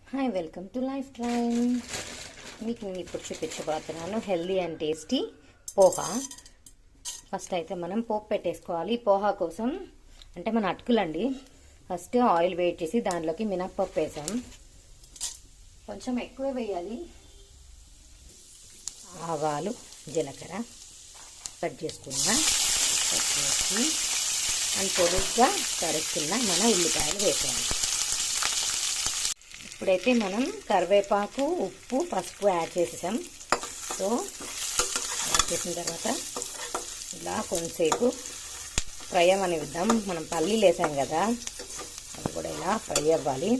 Hi, welcome to life train. మీకు నేను ఇప్పుడు చూపించబోతున్నాను healthy and tasty poha. First అయితే మనం పోపు పెట్టేసుకోవాలి. పోహా కోసం అంటే మన అటుకులండి. ఫస్ట్ ఆయిల్ వేడి చేసి దాంట్లోకి మినప్పప్పు వేసాం. కొంచెం ఎక్కువ వేయాలి. ఆవాలు, జీలకర్ర కట్ చేసుకున్నా వేసి అండ్ పొడుగ్గా తరుక్కున్న మన ఉల్లిపాయలు వేసాము. ఇప్పుడైతే మనం కరివేపాకు, ఉప్పు, పసుపు యాడ్ చేసేసాం. సో యాడ్ చేసిన తర్వాత ఇలా కొంచెంసేపు ఫ్రై అవ్వనిద్దాం. మనం పల్లీలు వేసాం కదా, అది కూడా ఇలా ఫ్రై అవ్వాలి.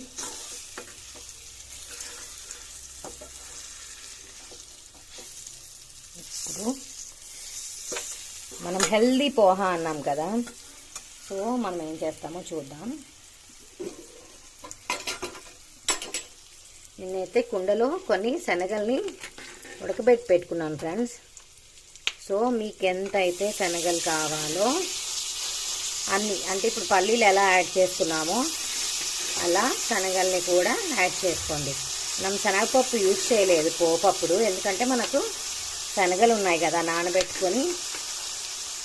ఇప్పుడు మనం హెల్దీ పోహా అన్నాం కదా, సో మనం ఏం చేస్తామో చూద్దాం. నేనైతే కుండలో కొన్ని శనగల్ని ఉడకబెట్టి పెట్టుకున్నాను ఫ్రెండ్స్. సో మీకు ఎంత అయితే శనగలు కావాలో అన్నీ, అంటే ఇప్పుడు పల్లీలు ఎలా యాడ్ చేసుకున్నామో అలా శనగల్ని కూడా యాడ్ చేసుకోండి. మనం శనగపప్పు యూజ్ చేయలేదు పోపప్పుడు, ఎందుకంటే మనకు శనగలు ఉన్నాయి కదా నానబెట్టుకొని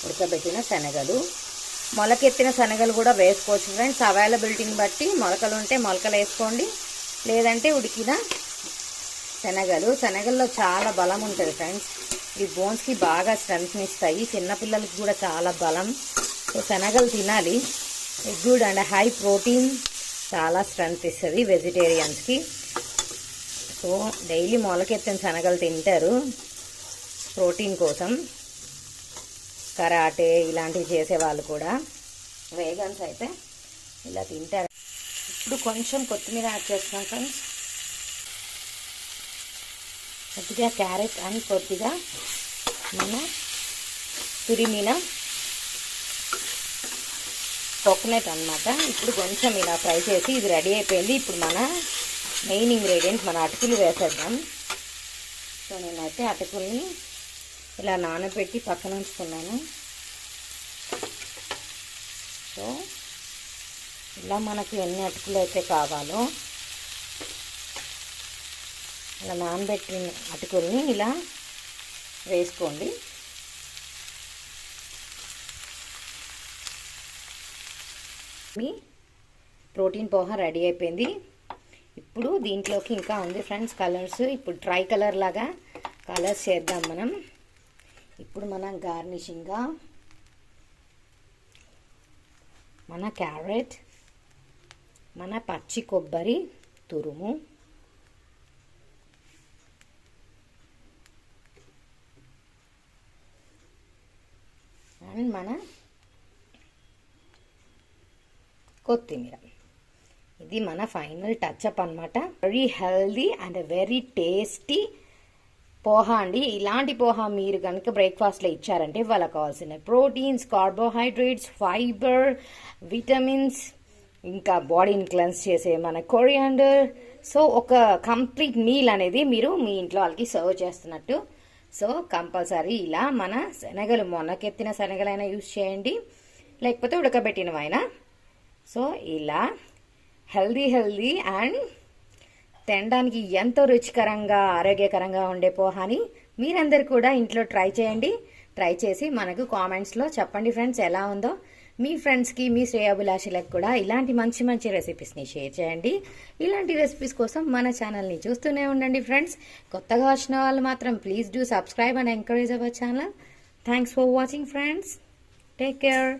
ఉడకబెట్టిన శనగలు. మొలకెత్తిన శనగలు కూడా వేసుకోవచ్చు ఫ్రెండ్స్. అవైలబిలిటీని బట్టి మొలకలు ఉంటే మొలకలు వేసుకోండి, లేదంటే ఉడికిన శనగల్లో చాలా బలం ఉంటుంది ఫ్రెండ్స్. ఈ బోన్స్కి బాగా స్ట్రెంత్ని ఇస్తాయి. చిన్నపిల్లలకి కూడా చాలా బలం. సో శనగలు తినాలి. గుడ్ అండ్ హై ప్రోటీన్, చాలా స్ట్రెంత్ ఇస్తుంది వెజిటేరియన్స్కి. సో డైలీ మొలకెత్తిన శనగలు తింటారు ప్రోటీన్ కోసం. కరాటే ఇలాంటివి చేసేవాళ్ళు కూడా, వేగన్స్ అయితే ఇలా తింటారు. ఇప్పుడు కొంచెం కొత్తిమీర యాడ్ చేస్తున్నాం ఫ్రెండ్స్. కొద్దిగా క్యారెట్ అండ్ కొద్దిగా మన తురిమిన కోకోనట్ అన్నమాట. ఇప్పుడు కొంచెం ఇలా ఫ్రై చేసి ఇది రెడీ అయిపోయింది. ఇప్పుడు మన మెయిన్ ఇంగ్రీడియంట్ మన అటుకులు వేసేద్దాం. సో నేనైతే అటుకుల్ని ఇలా నానబెట్టి పక్కన ఉంచుకున్నాను. సో ఇలా మనకు ఎన్ని అటుకులు అయితే కావాలో ఇలా నానబెట్టిన అటుకుల్ని ఇలా వేసుకోండి. మీ ప్రోటీన్ పోహా రెడీ అయిపోయింది. ఇప్పుడు దీంట్లోకి ఇంకా ఉంది ఫ్రెండ్స్ కలర్స్. ఇప్పుడు ట్రై కలర్ లాగా కలర్స్ చేద్దాం మనం. ఇప్పుడు మనం గార్నిషింగ్గా మన క్యారెట్, మన పచ్చి కొబ్బరి తురుము, అండ్ మన కొత్తిమీర. ఇది మన ఫైనల్ టచ్అప్ అన్నమాట. Very healthy and very tasty poha అండి. ఇలాంటి పోహా మీరు కనుక బ్రేక్ఫాస్ట్లో ఇచ్చారంటే వాళ్ళకి కావాల్సిన ప్రోటీన్స్, కార్బోహైడ్రేట్స్, ఫైబర్, విటమిన్స్, ఇంకా బాడీని క్లెన్స్ చేసే మన కొరియాండర్, సో ఒక కంప్లీట్ మీల్ అనేది మీరు మీ ఇంట్లో వాళ్ళకి సర్వ్ చేస్తున్నట్టు. సో కంపల్సరీ ఇలా మన శనగలు, మొనకెత్తిన శనగలైనా యూజ్ చేయండి, లేకపోతే ఉడకబెట్టినవైనా. సో ఇలా హెల్దీ అండ్ తినడానికి ఎంతో రుచికరంగా, ఆరోగ్యకరంగా ఉండే పోహాని మీరందరూ కూడా ఇంట్లో ట్రై చేయండి. ట్రై చేసి మనకు కామెంట్స్లో చెప్పండి ఫ్రెండ్స్ ఎలా ఉందో. మీ ఫ్రెండ్స్కి, మీ శ్రేయాభిలాషులకు కూడా ఇలాంటి మంచి రెసిపీస్ని షేర్ చేయండి. ఇలాంటి రెసిపీస్ కోసం మన ఛానల్ని చూస్తూనే ఉండండి ఫ్రెండ్స్. కొత్తగా వచ్చిన వాళ్ళు మాత్రం please do subscribe and encourage our channel. Thanks for watching friends. Take care.